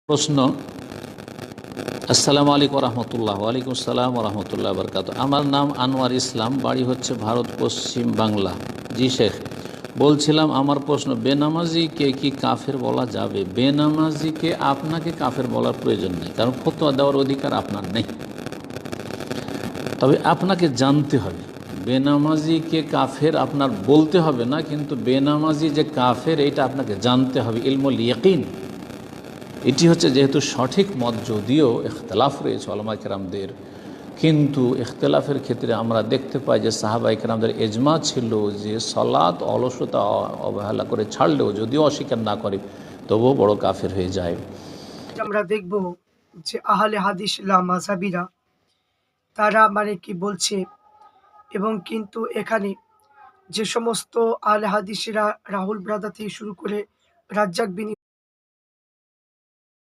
প্রশ্ন। আসসালামু আলাইকুম রহমতুল্লাহ। ওয়ালাইকুম আসসালাম রহমতুল্লাহ বরকাত। আমার নাম আনোয়ার ইসলাম, বাড়ি হচ্ছে ভারত, পশ্চিম বাংলা। জি শেখ, বলছিলাম আমার প্রশ্ন, বেনামাজিকে কি কাফের বলা যাবে? বেনামাজিকে আপনাকে কাফের বলার প্রয়োজন নেই, কারণ ফতোয়া দেওয়ার অধিকার আপনার নেই। তবে আপনাকে জানতে হবে, বেনামাজিকে কাফের আপনার বলতে হবে না, কিন্তু বেনামাজি যে কাফের এটা আপনাকে জানতে হবে। ইলমুল ইয়াকিন এটি হচ্ছে যেহেতু সঠিক মত, যদিও ইখতলাফ রয়েছে উলামা কেরামদের, কিন্তু ইখতলাফের ক্ষেত্রে আমরা দেখতে পাই যে সাহাবায়ে কেরামদের এজমা ছিল যে সালাত অলসতা অবহেলা করে ছাড়লেও, যদিও অস্বীকার না করে, তবুও বড় কাফের হয়ে যায়। আমরা দেখব যে আহলে হাদিস মাযহাবীরা তারা কি বলছে, এবং কিন্তু এখানে যে সমস্ত আহলে হাদিসেরা রাহুল ব্রাদার থেকে শুরু করে রাজ্জাক বিন